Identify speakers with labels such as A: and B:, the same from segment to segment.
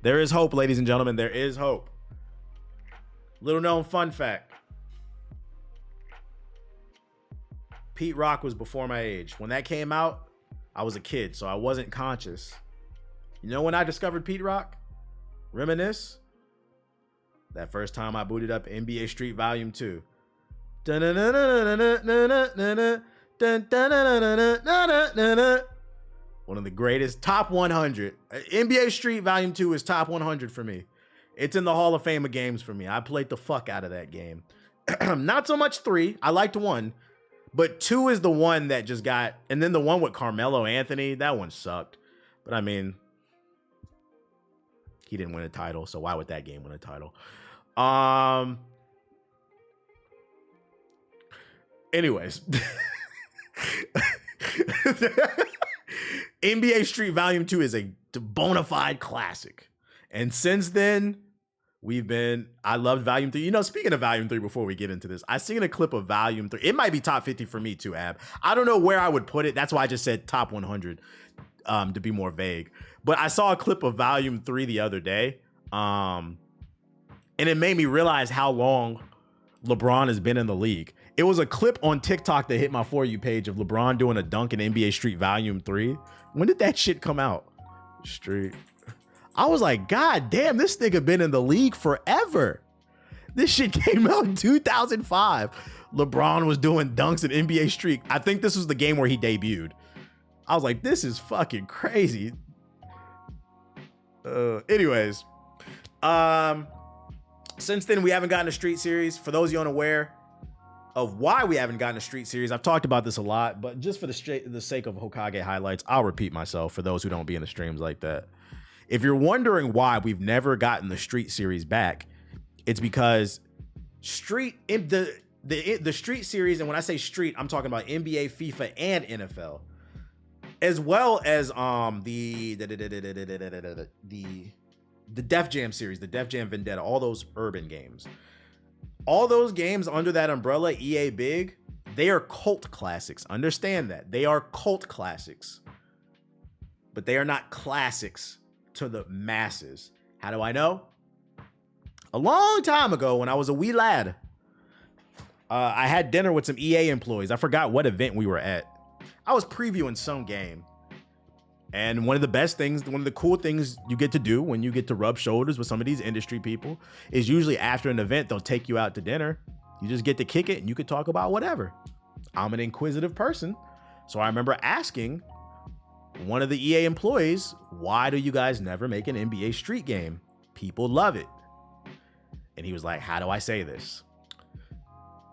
A: There is hope, ladies and gentlemen. There is hope. Little known fun fact. Pete Rock was before my age. When that came out, I was a kid, so I wasn't conscious. You know when I discovered Pete Rock? Reminisce? That first time I booted up NBA Street Volume 2. One of the greatest, top 100. NBA Street Volume 2 is top 100 for me. It's in the Hall of Fame of games for me. I played the fuck out of that game. Not so much 3. I liked 1. But 2 is the one that just got... And then the one with Carmelo Anthony, that one sucked. But I mean... He didn't win a title, so why would that game win a title? Anyways. NBA Street Volume 2 is a bona fide classic. And since then, I loved Volume 3. You know, speaking of Volume 3, before we get into this, I seen a clip of Volume 3. It might be top 50 for me too, Ab. I don't know where I would put it. That's why I just said top 100 to be more vague. But I saw a clip of Volume 3 the other day. And it made me realize how long LeBron has been in the league. It was a clip on TikTok that hit my For You page of LeBron doing a dunk in NBA Street Volume 3. When did that shit come out? Street. I was like, God damn, this nigga been in the league forever. This shit came out in 2005. LeBron was doing dunks in NBA Street. I think this was the game where he debuted. I was like, this is fucking crazy. Anyways. Since then, we haven't gotten a Street series. For those of you unaware of why we haven't gotten a Street series, I've talked about this a lot, but just for the sake of Hokage highlights, I'll repeat myself for those who don't be in the streams like that. If you're wondering why we've never gotten the Street series back, it's because the Street series, and when I say Street, I'm talking about NBA, FIFA, and NFL, as well as the Def Jam series, the Def Jam Vendetta, all those urban games. All those games under that umbrella, EA Big, they are cult classics. Understand that. They are cult classics. But they are not classics to the masses. How do I know? A long time ago when I was a wee lad, I had dinner with some EA employees. I forgot what event we were at. I was previewing some game. And one of the cool things you get to do when you get to rub shoulders with some of these industry people is usually after an event, they'll take you out to dinner. You just get to kick it and you can talk about whatever. I'm an inquisitive person. So I remember asking one of the EA employees, why do you guys never make an NBA Street game? People love it. And he was like, how do I say this?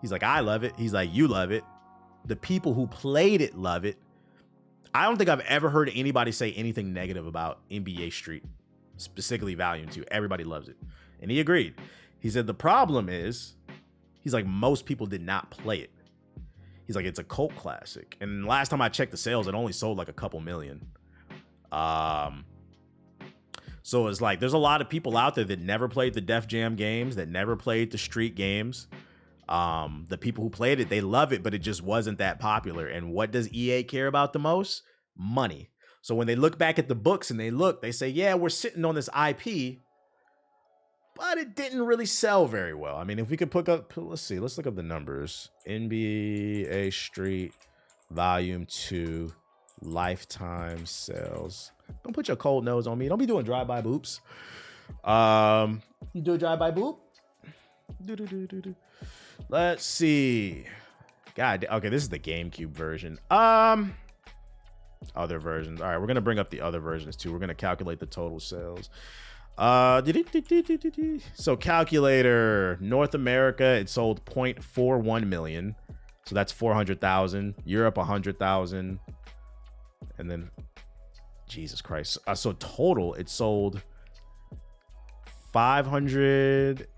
A: He's like, I love it. He's like, you love it. The people who played it love it. I don't think I've ever heard anybody say anything negative about NBA Street, specifically Volume 2. Everybody loves it. And he agreed. He said the problem is, he's like, most people did not play it. He's like, it's a cult classic. And last time I checked the sales, it only sold like a couple million. So it's like, there's a lot of people out there that never played the Def Jam games, that never played the Street games. The people who played it, they love it, but it just wasn't that popular. And what does EA care about the most? Money. So when they look back at the books and they say, yeah, we're sitting on this IP, but it didn't really sell very well. I mean, if we could let's look up the numbers. NBA Street Volume 2 lifetime sales. Don't put your cold nose on me. Don't be doing drive-by boops. You do a drive-by boop? Let's see. God, okay, this is the GameCube version. Other versions. All right, we're gonna bring up the other versions too. We're gonna calculate the total sales. So calculator, North America, it sold 0.41 million. So that's 400,000. Europe, 100,000. And then, Jesus Christ. So total, it sold 500,000.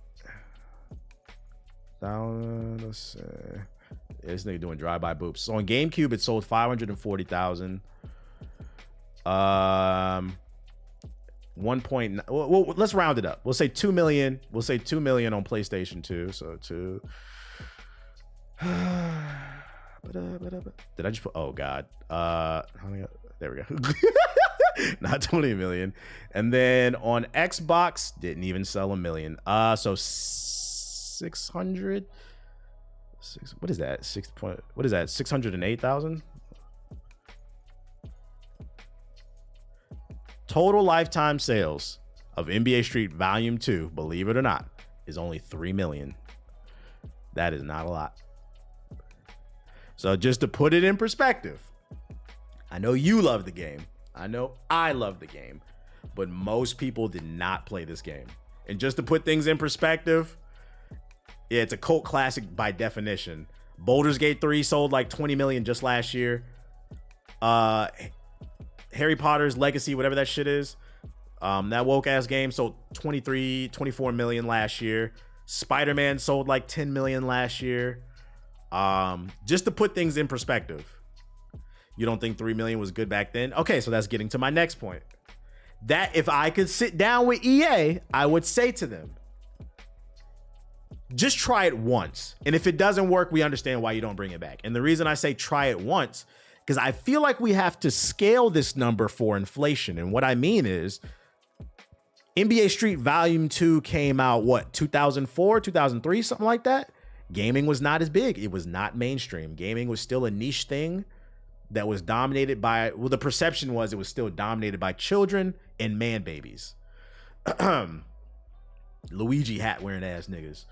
A: Let's see. Yeah, this nigga doing drive-by boops. So on GameCube, it sold 540,000. 1. Well, let's round it up. We'll say 2 million. We'll say 2 million on PlayStation 2. So 2. Did I just put? Oh God. There we go. Not 20 million. And then on Xbox, didn't even sell a million. So 600. What is that? What is that? 608,000. Total lifetime sales of NBA Street Volume 2, believe it or not, is only 3 million. That is not a lot. So just to put it in perspective, I know you love the game. I know I love the game, but most people did not play this game. And just to put things in perspective, yeah, it's a cult classic by definition. Baldur's Gate 3 sold like 20 million just last year. Harry Potter's Legacy, whatever that shit is, that woke ass game sold 24 million last year. Spider-Man sold like 10 million last year. Just to put things in perspective, you don't think 3 million was good back then? Okay, so that's getting to my next point. That if I could sit down with EA, I would say to them, just try it once. And if it doesn't work, we understand why you don't bring it back. And the reason I say try it once, because I feel like we have to scale this number for inflation. And what I mean is NBA Street Volume 2 came out, what, 2004, 2003, something like that? Gaming was not as big. It was not mainstream. Gaming was still a niche thing that was dominated by, well, the perception was it was still dominated by children and man babies. Luigi hat wearing ass niggas.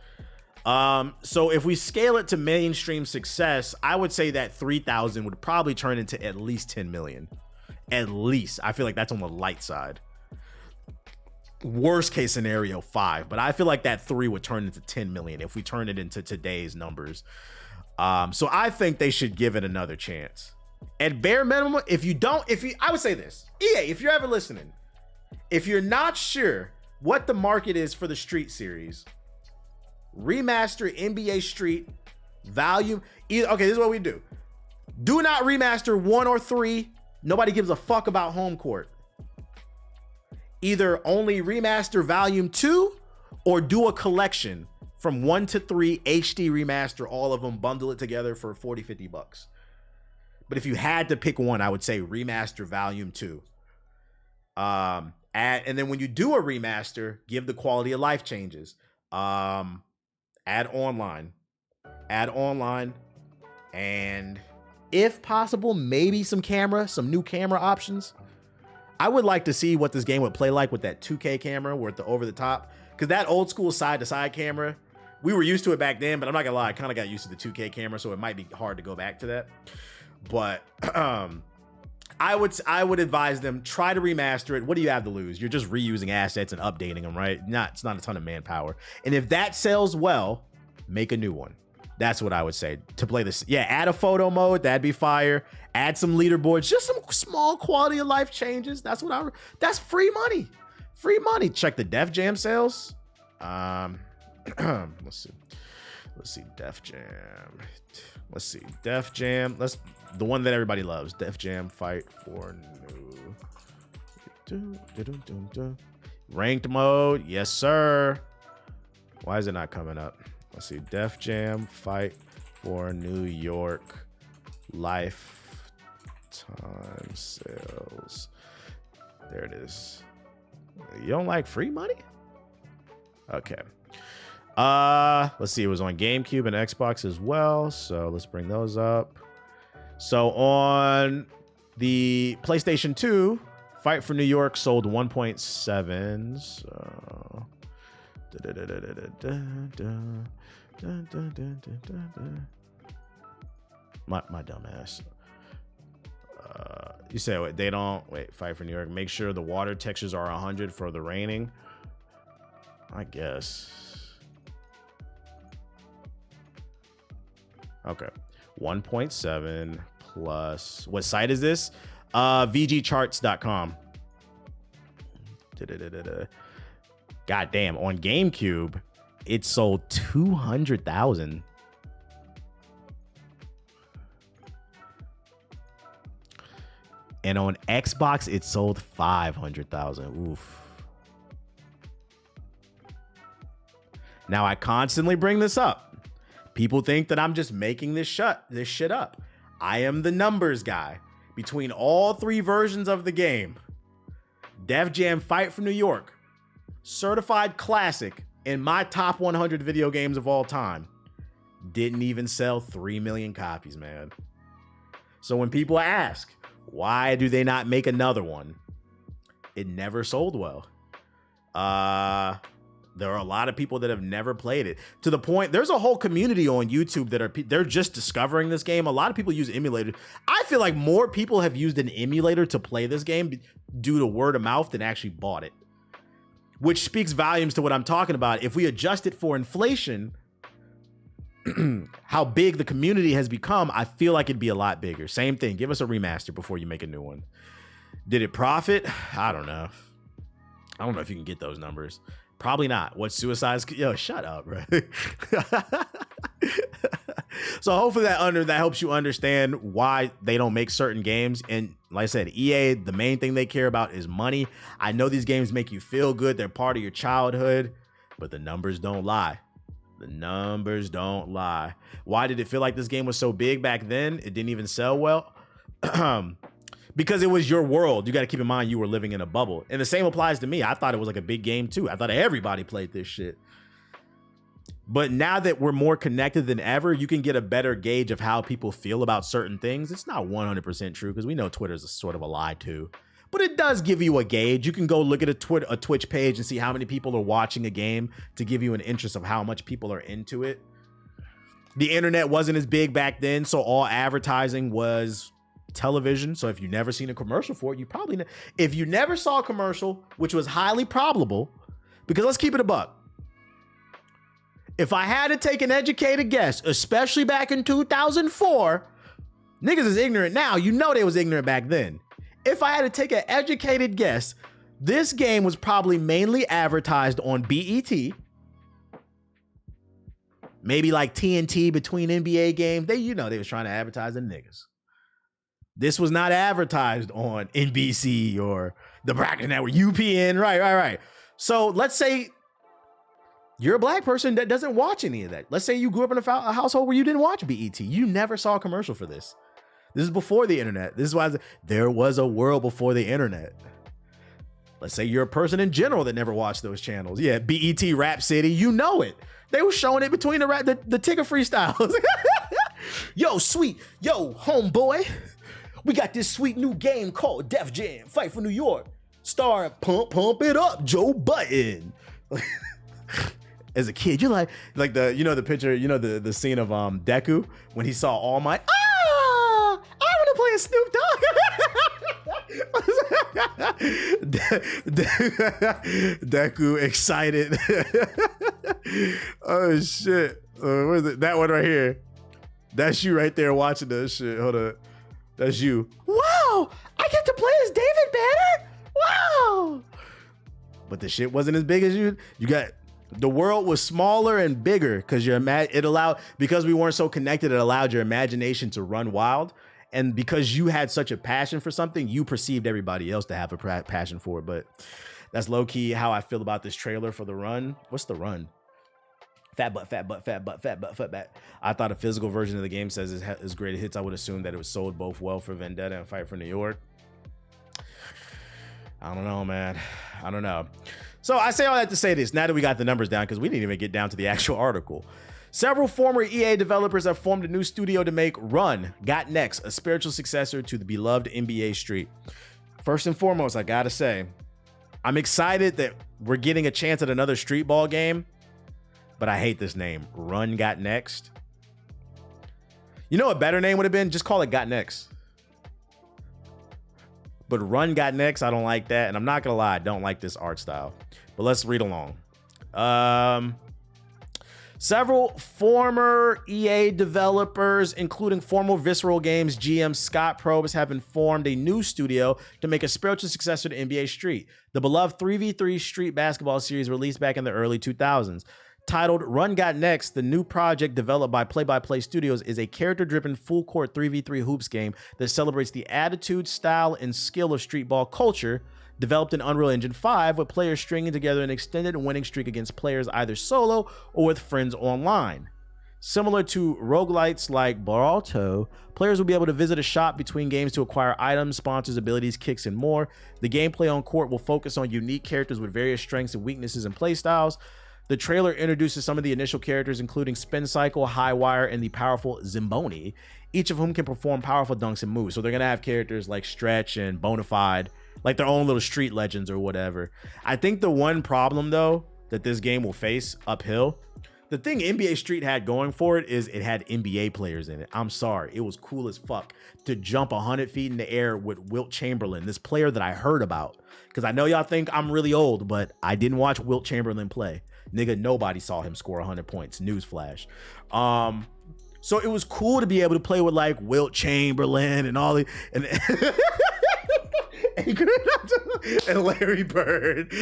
A: So if we scale it to mainstream success, I would say that 3,000 would probably turn into at least 10 million. At least. I feel like that's on the light side. Worst case scenario, 5. But I feel like that 3 would turn into 10 million if we turn it into today's numbers. So I think they should give it another chance. At bare minimum, I would say this. EA, if you're ever listening, if you're not sure what the market is for the Street series, remaster NBA Street Volume. Okay, this is what we do. Do not remaster 1 or 3. Nobody gives a fuck about home court. Either only remaster Volume 2 or do a collection from 1 to 3 HD remaster all of them, bundle it together for 40, 50 bucks. But if you had to pick one, I would say remaster Volume 2. And then when you do a remaster, give the quality of life changes. Add online, and if possible, maybe some new camera options. I would like to see what this game would play like with that 2K camera, with the over the top, because that old school side to side camera, we were used to it back then, but I'm not gonna lie, I kind of got used to the 2K camera, so it might be hard to go back to that. But I would advise them, try to remaster it. What do you have to lose? You're just reusing assets and updating them, right? It's not a ton of manpower. And if that sells well, make a new one. That's what I would say to play this. Yeah, add a photo mode. That'd be fire. Add some leaderboards. Just some small quality of life changes. That's that's free money. Free money. Check the Def Jam sales. Let's see. Def Jam. The one that everybody loves. Def Jam Fight for New. Ranked mode. Yes, sir. Why is it not coming up? Let's see. Def Jam Fight for New York lifetime sales. There it is. You don't like free money? Okay. Let's see. It was on GameCube and Xbox as well. So let's bring those up. So on the PlayStation 2, Fight for New York sold 1.7. So my dumb ass. You say wait, they don't wait. Fight for New York. Make sure the water textures are 100 for the raining. I guess. Okay. 1.7 plus, what site is this? VGcharts.com. God damn, on GameCube, it sold 200,000. And on Xbox, it sold 500,000. Oof. Now, I constantly bring this up. People think that I'm just making this shit up. I am the numbers guy. Between all 3 versions of the game, Def Jam Fight for New York, certified classic in my top 100 video games of all time, didn't even sell 3 million copies, man. So when people ask, why do they not make another one? It never sold well. There are a lot of people that have never played it, to the point there's a whole community on YouTube that they're just discovering this game. A lot of people use emulators. I feel like more people have used an emulator to play this game due to word of mouth than actually bought it, which speaks volumes to what I'm talking about. If we adjust it for inflation, how big the community has become, I feel like it'd be a lot bigger. Same thing. Give us a remaster before you make a new one. Did it profit? I don't know. I don't know if you can get those numbers. Probably not. What Suicide's? Yo, shut up, bro. So hopefully that helps you understand why they don't make certain games. And like I said, EA, the main thing they care about is money. I know these games make you feel good. They're part of your childhood, but the numbers don't lie. The numbers don't lie. Why did it feel like this game was so big back then? It didn't even sell well. Because it was your world. You got to keep in mind you were living in a bubble. And the same applies to me. I thought it was like a big game too. I thought everybody played this shit. But now that we're more connected than ever, you can get a better gauge of how people feel about certain things. It's not 100% true because we know Twitter's a sort of a lie too. But it does give you a gauge. You can go look at a Twitch page and see how many people are watching a game to give you an interest of how much people are into it. The internet wasn't as big back then, so all advertising was television. So if you never seen a commercial for it, you probably if you never saw a commercial, which was highly probable, because let's keep it a buck. If I had to take an educated guess, especially back in 2004, niggas is ignorant now. You know they was ignorant back then. If I had to take an educated guess, this game was probably mainly advertised on BET, maybe like TNT between NBA games. They was trying to advertise the niggas. This was not advertised on NBC or the Bracket Network, UPN. Right. So let's say you're a black person that doesn't watch any of that. Let's say you grew up in a household where you didn't watch BET. You never saw a commercial for this. This is before the internet. This is why there was a world before the internet. Let's say you're a person in general that never watched those channels. Yeah, BET, Rap City, you know it. They were showing it between the Tigger freestyles. Yo, sweet. Yo, homeboy. We got this sweet new game called Def Jam Fight for New York. Starring Pump It Up, Joe Button. As a kid, you like the picture, the scene of Deku when he saw All Might. I want to play a Snoop Dogg. Deku excited. Oh shit. Where's it? That one right here. That's you right there watching this shit. Hold up. That's you. Wow, I get to play as David Banner? Wow. But the shit wasn't as big as you got. The world was smaller and bigger because because we weren't so connected, it allowed your imagination to run wild. And because you had such a passion for something, you perceived everybody else to have a passion for it. But that's low key how I feel about this trailer for The Run. What's The Run? Fat butt. I thought a physical version of the game says it's great hits. I would assume that it was sold both well for Vendetta and Fight for New York. I don't know, man. I don't know. So I say all that to say this, now that we got the numbers down, because we didn't even get down to the actual article. Several former EA developers have formed a new studio to make Run Got Next, a spiritual successor to the beloved NBA Street. First and foremost, I gotta say, I'm excited that we're getting a chance at another street ball game, but I hate this name, Run Got Next. You know what a better name would have been? Just call it Got Next. But Run Got Next, I don't like that. And I'm not gonna lie, I don't like this art style. But let's read along. Several former EA developers, including former Visceral Games GM Scott Probst, have informed a new studio to make a spiritual successor to NBA Street, the beloved 3v3 street basketball series released back in the early 2000s. Titled Run Got Next, the new project developed by Play-by-Play Studios is a character-driven full-court 3v3 hoops game that celebrates the attitude, style, and skill of street ball culture, developed in Unreal Engine 5, with players stringing together an extended winning streak against players either solo or with friends online. Similar to roguelites like Baralto, players will be able to visit a shop between games to acquire items, sponsors, abilities, kicks, and more. The gameplay on court will focus on unique characters with various strengths and weaknesses and playstyles. The trailer introduces some of the initial characters, including Spin Cycle, Highwire, and the powerful Zimboni, each of whom can perform powerful dunks and moves. So they're going to have characters like Stretch and Bonafide, like their own little street legends or whatever. I think the one problem, though, that this game will face uphill, the thing NBA Street had going for it is it had NBA players in it. I'm sorry. It was cool as fuck to jump 100 feet in the air with Wilt Chamberlain, this player that I heard about. Because I know y'all think I'm really old, but I didn't watch Wilt Chamberlain play. Nigga, nobody saw him score 100 points. Newsflash. So it was cool to be able to play with like Wilt Chamberlain and all the and Larry Bird.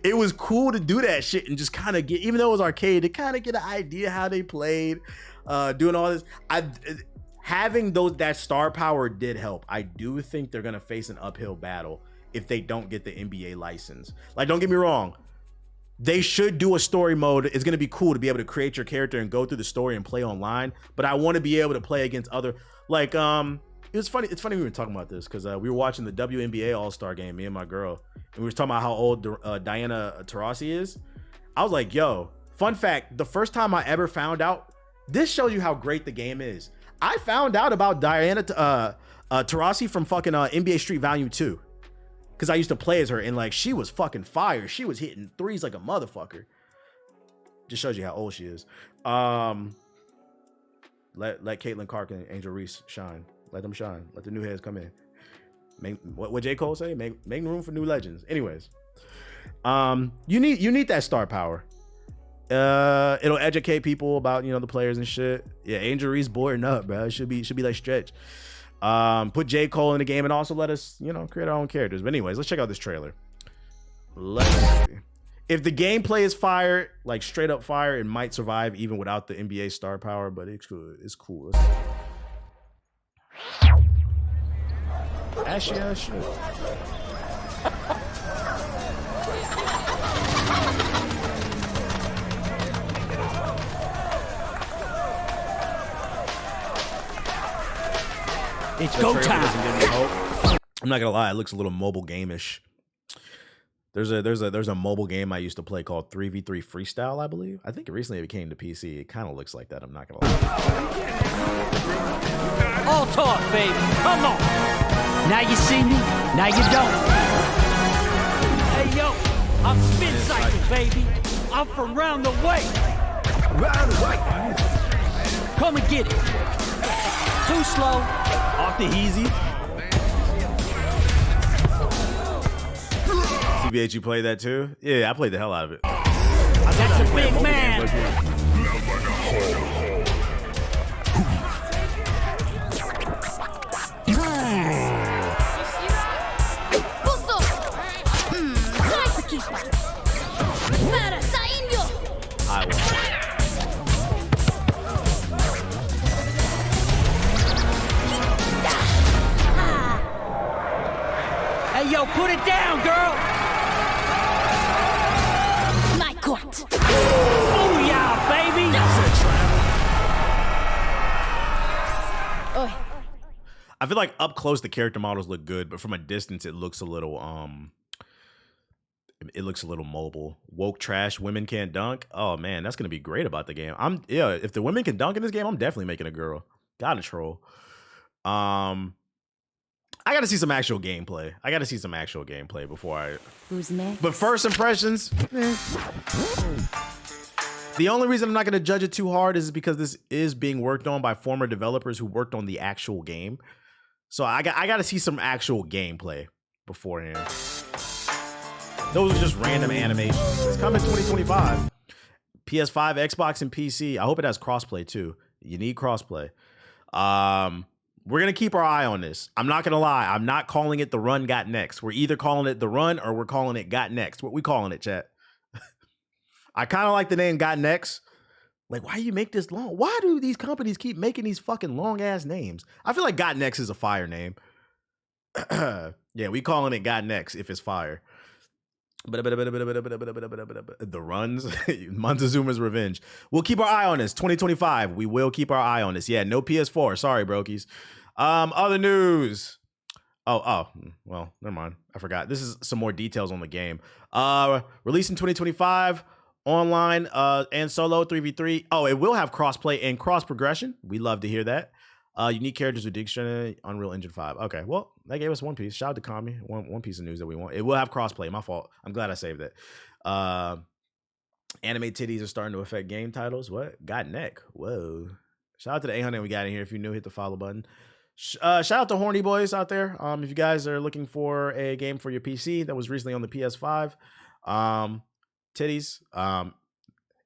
A: It was cool to do that shit and just kind of get, even though it was arcade, to kind of get an idea how they played, doing all this. Having that star power did help. I do think they're gonna face an uphill battle if they don't get the NBA license. Like, don't get me wrong. They should do a story mode. It's going to be cool to be able to create your character and go through the story and play online. But I want to be able to play against other, like, it was funny. It's funny we were talking about this because we were watching the WNBA All-Star game, me and my girl, and we were talking about how old Diana Taurasi is. I was like, yo, fun fact, the first time I ever found out, this shows you how great the game is. I found out about Diana Taurasi from fucking NBA Street Volume 2. Because I used to play as her, and like, she was fucking fire. She was hitting threes like a motherfucker. Just shows you how old she is. Let Caitlin Clark and Angel Reese shine. Let them shine. Let the new heads come in. What J. Cole say? Make room for new legends. Anyways, you need that star power. It'll educate people about, you know, the players and shit. Yeah, Angel Reese boarding up, bro. It should be like Stretch. Put J. Cole in the game and also let us, you know, create our own characters. But anyways, let's check out this trailer. Let's see. If the gameplay is fire, like straight up fire, it might survive even without the NBA star power, but it's good. It's cool. Actually, shit.
B: It's go time.
A: I'm not gonna lie, it looks a little mobile game-ish. There's a mobile game I used to play called 3v3 Freestyle, I believe. I think it recently became to PC. It kind of looks like that. I'm not gonna lie.
B: All talk, baby. Come on. Now you see me. Now you don't. Hey yo, I'm Spin Cycle, baby. I'm from round the way. Round the way. Come and get it. Too slow.
A: Off the easy. TBH, you played that too? Yeah, I played the hell out of it.
B: That's a big man.
A: I won.
B: Hey yo, put it down, girl.
C: My court.
B: Oh yeah, baby.
C: Oi.
A: I feel like up close the character models look good, but from a distance it looks a little mobile. Woke trash, women can't dunk. Oh man, that's gonna be great about the game. If the women can dunk in this game, I'm definitely making a girl. Gotta troll. I gotta see some actual gameplay. Before I.
C: Who's next?
A: But first impressions. The only reason I'm not gonna judge it too hard is because this is being worked on by former developers who worked on the actual game. So I gotta see some actual gameplay beforehand. Those are just random animations. It's coming 2025. PS5, Xbox, and PC. I hope it has crossplay too. You need crossplay. We're going to keep our eye on this. I'm not going to lie. I'm not calling it The Run Got Next. We're either calling it The Run or we're calling it Got Next. What we calling it, chat? I kind of like the name Got Next. Like, why do you make this long? Why do these companies keep making these fucking long-ass names? I feel like Got Next is a fire name. Yeah, we calling it Got Next if it's fire. The runs, Montezuma's revenge. We'll keep our eye on this. 2025, we will keep our eye on this. Yeah, no PS4. Sorry, brokies. Other news. Oh, well, never mind. I forgot. This is some more details on the game. Released in 2025, online and solo 3v3. Oh, it will have crossplay and cross progression. We love to hear that. Unique characters with Dictionary, Unreal Engine 5. Okay, well, that gave us one piece. Shout out to Kami. One piece of news that we want. It will have crossplay. My fault. I'm glad I saved that. Anime titties are starting to affect game titles. What? Got neck. Whoa. Shout out to the 800 we got in here. If you're new, hit the follow button. Shout out to Horny Boys out there. If you guys are looking for a game for your PC that was recently on the PS5, titties.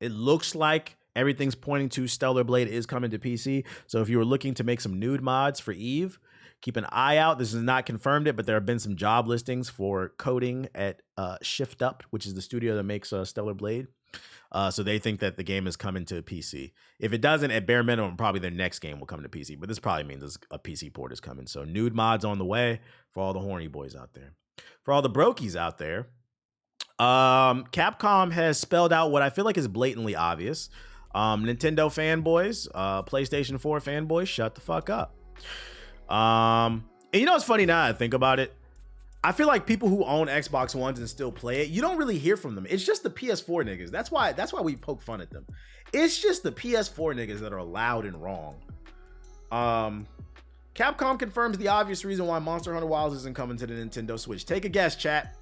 A: It looks like everything's pointing to Stellar Blade is coming to PC. So if you were looking to make some nude mods for Eve, keep an eye out. This is not confirmed it, but there have been some job listings for coding at Shift Up, which is the studio that makes Stellar Blade. So they think that the game is coming to PC. If it doesn't, at bare minimum, probably their next game will come to PC. But this probably means a PC port is coming. So nude mods on the way for all the horny boys out there. For all the brokies out there, Capcom has spelled out what I feel like is blatantly obvious. Nintendo fanboys, PlayStation 4 fanboys, shut the fuck up. And you know what's funny now that I think about it? I feel like people who own Xbox Ones and still play it, you don't really hear from them. It's just the PS4 niggas. That's why we poke fun at them. It's just the PS4 niggas that are loud and wrong. Capcom confirms the obvious reason why Monster Hunter Wilds isn't coming to the Nintendo Switch. Take a guess, chat.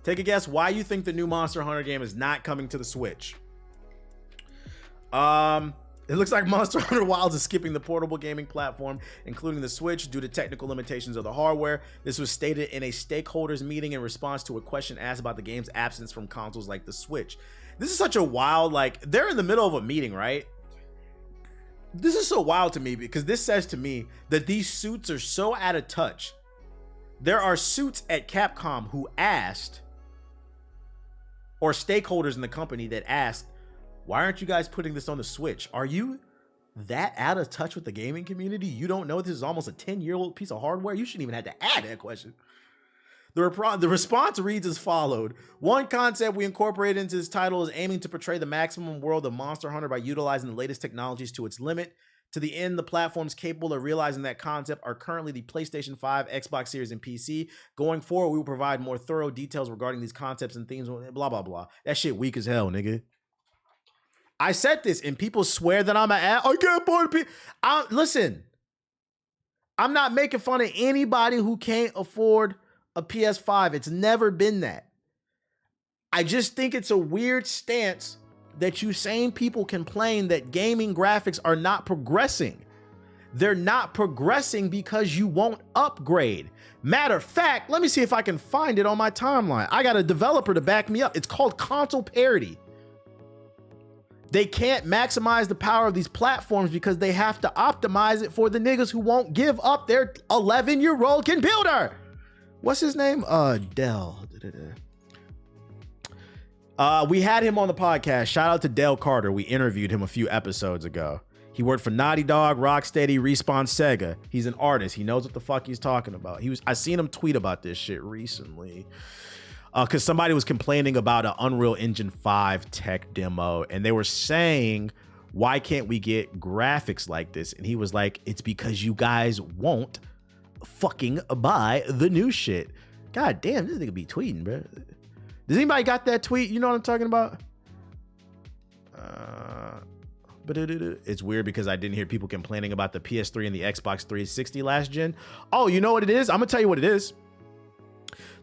A: Take a guess why you think the new Monster Hunter game is not coming to the Switch. It looks like Monster Hunter Wilds is skipping the portable gaming platform, including the Switch, due to technical limitations of the hardware. This was stated in a stakeholders meeting in response to a question asked about the game's absence from consoles like the Switch. This is such a wild, like, they're in the middle of a meeting, right? This is so wild to me because this says to me that these suits are so out of touch. There are suits at Capcom who asked, or stakeholders in the company that asked, why aren't you guys putting this on the Switch? Are you that out of touch with the gaming community? You don't know this is almost a 10-year-old piece of hardware? You shouldn't even have to add that question. The response reads as followed. One concept we incorporated into this title is aiming to portray the maximum world of Monster Hunter by utilizing the latest technologies to its limit. To the end, the platforms capable of realizing that concept are currently the PlayStation 5, Xbox Series, and PC. Going forward, we will provide more thorough details regarding these concepts and themes, blah, blah, blah. That shit weak as hell, nigga. I said this, and people swear that I'm an ass. I can't buy the PC. Listen, I'm not making fun of anybody who can't afford a PS5. It's never been that. I just think it's a weird stance that you sane people complain that gaming graphics are not progressing. They're not progressing because you won't upgrade. Matter of fact, let me see if I can find it on my timeline. I got a developer to back me up. It's called console parity. They can't maximize the power of these platforms because they have to optimize it for the niggas who won't give up their 11-year-old computer. What's his name? Dell. We had him on the podcast. Shout out to Dell Carter. We interviewed him a few episodes ago. He worked for Naughty Dog, Rocksteady, Respawn, Sega. He's an artist. He knows what the fuck he's talking about. I seen him tweet about this shit recently. Because somebody was complaining about an Unreal Engine 5 tech demo, and they were saying, why can't we get graphics like this? And he was like, it's because you guys won't fucking buy the new shit. God damn, this nigga be tweeting, bro. Does anybody got that tweet? You know what I'm talking about? But it's weird because I didn't hear people complaining about the PS3 and the Xbox 360 last gen. Oh, you know what it is? I'm gonna tell you what it is.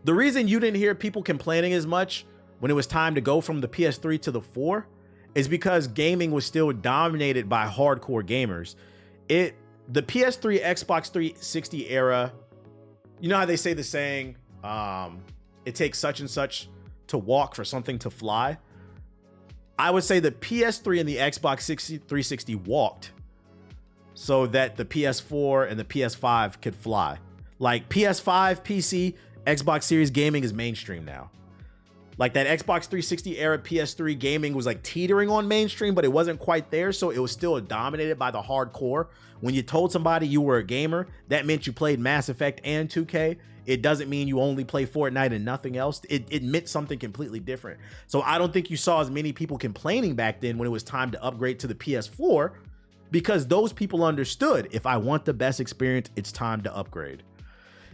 A: The reason you didn't hear people complaining as much when it was time to go from the PS3 to the 4 is because gaming was still dominated by hardcore gamers. The PS3, Xbox 360 era, you know how they say the saying, it takes such and such to walk for something to fly? I would say the PS3 and the Xbox 360 walked so that the PS4 and the PS5 could fly. Like PS5, PC, Xbox Series gaming is mainstream now. Like that Xbox 360 era PS3 gaming was like teetering on mainstream, but it wasn't quite there. So it was still dominated by the hardcore. When you told somebody you were a gamer, that meant you played Mass Effect and 2K. It doesn't mean you only play Fortnite and nothing else. It meant something completely different. So I don't think you saw as many people complaining back then when it was time to upgrade to the PS4, because those people understood, if I want the best experience, it's time to upgrade.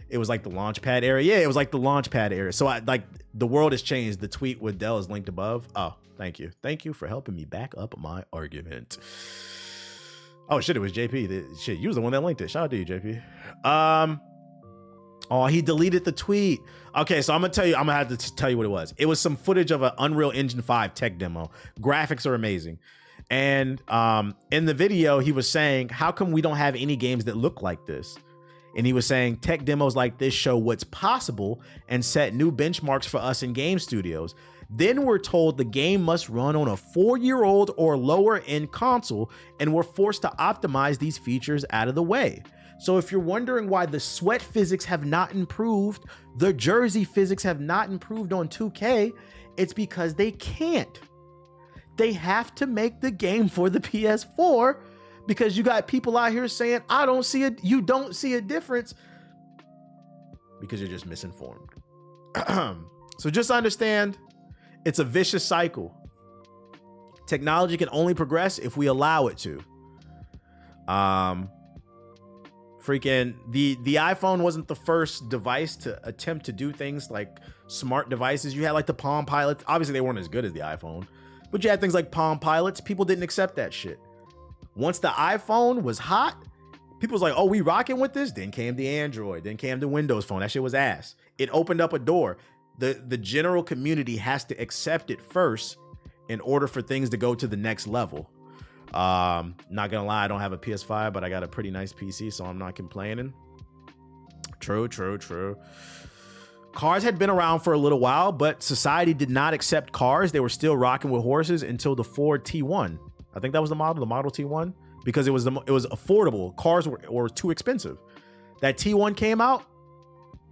A: It was like the Launchpad era. Yeah, it was like the Launchpad era. So the world has changed. The tweet with Dell is linked above. Oh, thank you. Thank you for helping me back up my argument. Oh shit, it was JP. Shit, you was the one that linked it. Shout out to you, JP. Oh, he deleted the tweet. Okay, so I'm gonna have to tell you what it was. It was some footage of an Unreal Engine 5 tech demo. Graphics are amazing. And in the video, he was saying, how come we don't have any games that look like this? And he was saying tech demos like this show what's possible and set new benchmarks for us in game studios. Then we're told the game must run on a 4-year-old or lower end console, and we're forced to optimize these features out of the way. So if you're wondering why the sweat physics have not improved, the jersey physics have not improved on 2K, it's because they can't. They have to make the game for the PS4, because you got people out here saying, I don't see it. You don't see a difference, because you're just misinformed. So just understand, it's a vicious cycle. Technology can only progress if we allow it to. Freaking the iPhone wasn't the first device to attempt to do things like smart devices. You had like the Palm Pilots. Obviously they weren't as good as the iPhone, but you had things like Palm Pilots. People didn't accept that shit. Once the iPhone was hot, people was like, oh, we rocking with this. Then came the Android, then came the Windows Phone. That shit was ass. It opened up a door. The general community has to accept it first in order for things to go to the next level. Not gonna lie, I don't have a PS5, but I got a pretty nice PC, so I'm not complaining. True. Cars had been around for a little while, but society did not accept cars. They were still rocking with horses until the Ford T1. I think that was the Model T1, because it was affordable. Cars were too expensive. That T1 came out,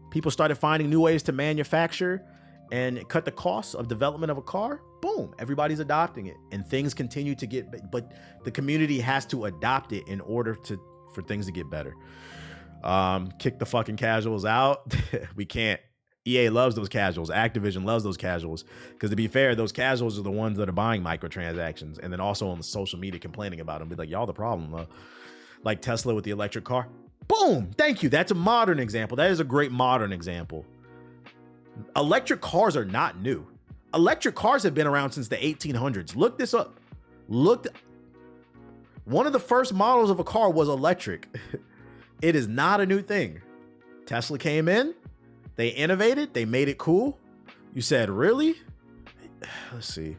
A: people started finding new ways to manufacture and cut the costs of development of a car. Boom, everybody's adopting it, and things continue to get, but the community has to adopt it in order for things to get better. Kick the fucking casuals out. We can't. EA loves those casuals. Activision loves those casuals, because to be fair, those casuals are the ones that are buying microtransactions and then also on the social media complaining about them. Be like, y'all the problem. Like Tesla with the electric car. Boom. Thank you. That's a modern example. That is a great modern example. Electric cars are not new. Electric cars have been around since the 1800s. Look this up. One of the first models of a car was electric. It is not a new thing. Tesla came in, they innovated, they made it cool. You said, really? Let's see.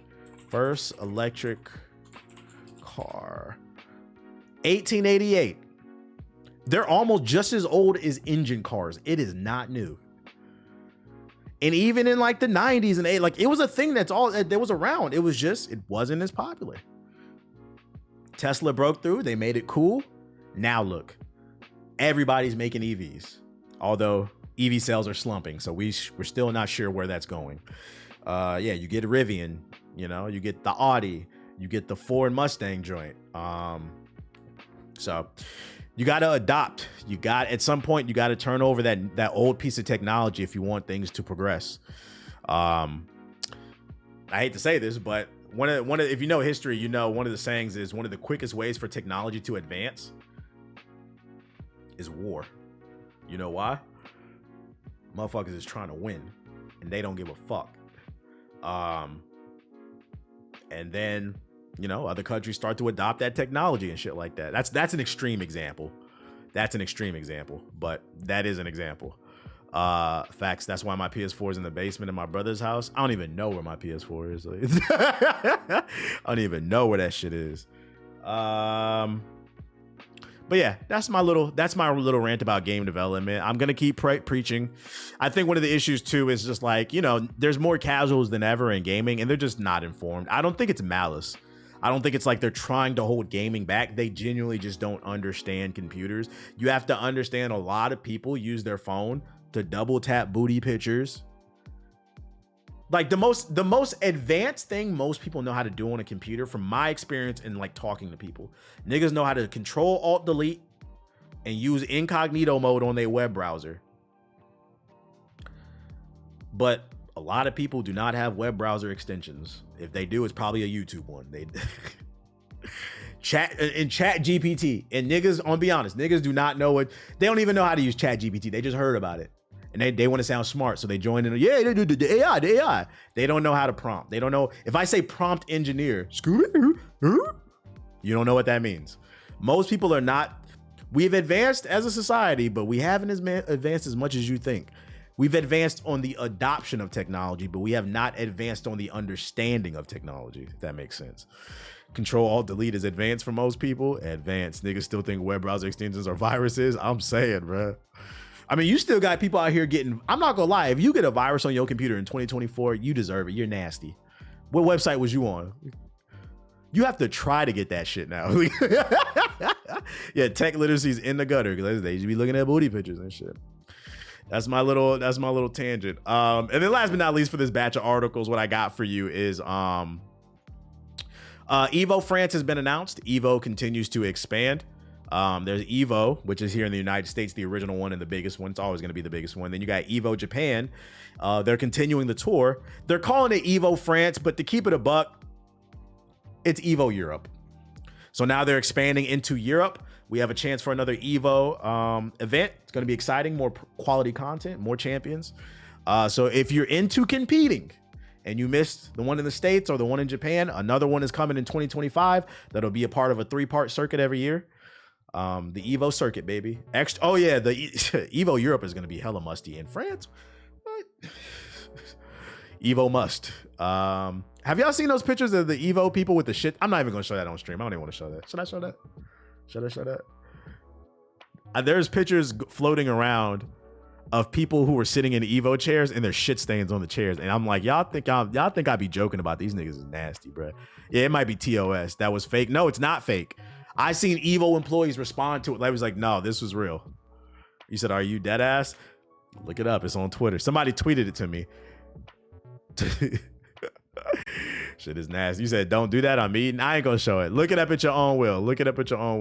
A: First electric car. 1888. They're almost just as old as engine cars. It is not new. And even in like the 90s and 80s, like it was a thing that was around. It wasn't as popular. Tesla broke through. They made it cool. Now look, everybody's making EVs, although EV sales are slumping. So we're still not sure where that's going. Yeah, you get Rivian, you get the Audi, you get the Ford Mustang joint. So you got to adopt. At some point, you got to turn over that old piece of technology if you want things to progress. I hate to say this, but if you know history, one of the sayings is one of the quickest ways for technology to advance is war. You know why? Motherfuckers is trying to win, and they don't give a fuck. And then other countries start to adopt that technology and shit like that. That's an extreme example. But that is an example. Facts. That's why my PS4 is in the basement in my brother's house. I don't even know where my PS4 is. I don't even know where that shit is. But yeah, that's my little rant about game development. I'm gonna keep preaching. I think one of the issues too is just like, there's more casuals than ever in gaming, and they're just not informed. I don't think it's malice. I don't think it's like they're trying to hold gaming back. They genuinely just don't understand computers. You have to understand, a lot of people use their phone to double tap booty pictures. Like the most advanced thing most people know how to do on a computer, from my experience in like talking to people, niggas know how to control alt delete and use incognito mode on their web browser. But a lot of people do not have web browser extensions. If they do, it's probably a YouTube one. They chat GPT, and niggas, on be honest, niggas do not know it. They don't even know how to use chat GPT. They just heard about it. And they want to sound smart, so they join in. Yeah, they do the AI. They don't know how to prompt. They don't know. If I say prompt engineer, you don't know what that means. Most people are not. We've advanced as a society, but we haven't advanced as much as you think. We've advanced on the adoption of technology, but we have not advanced on the understanding of technology, if that makes sense. Control Alt Delete is advanced for most people. Advanced. Niggas still think web browser extensions are viruses. I'm saying, bro. I mean, you still got people out here getting, I'm not gonna lie, if you get a virus on your computer in 2024, you deserve it. You're nasty. What website was you on? You have to try to get that shit now. Yeah, tech literacy is in the gutter because they should be looking at booty pictures and shit. That's my little tangent. And then last but not least, for this batch of articles, what I got for you is Evo France has been announced. Evo continues to expand. There's Evo, which is here in the United States, the original one and the biggest one. It's always going to be the biggest one. Then you got Evo Japan. They're continuing the tour. They're calling it Evo France, but to keep it a buck, it's Evo Europe. So now they're expanding into Europe. We have a chance for another Evo event. It's going to be exciting, more quality content, more champions. So if you're into competing and you missed the one in the States or the one in Japan, another one is coming in 2025. That'll be a part of a 3-part circuit every year. The Evo circuit, baby. Oh yeah, the Evo Europe is going to be hella musty. In France, what? Evo must. Have y'all seen those pictures of the Evo people with the shit? I'm not even going to show that on stream. I don't even want to show that. Should I show that? Should I show that? There's pictures floating around of people who were sitting in Evo chairs and there's shit stains on the chairs. And I'm like, y'all think I'd be joking about these niggas is nasty, bro. Yeah, it might be TOS. That was fake. No, it's not fake. I seen Evo employees respond to it. I was like, no, this was real. You said, are you dead ass? Look it up. It's on Twitter. Somebody tweeted it to me. Shit is nasty. You said, don't do that. I'm eating. I ain't gonna show it. Look it up at your own will. Look it up at your own will.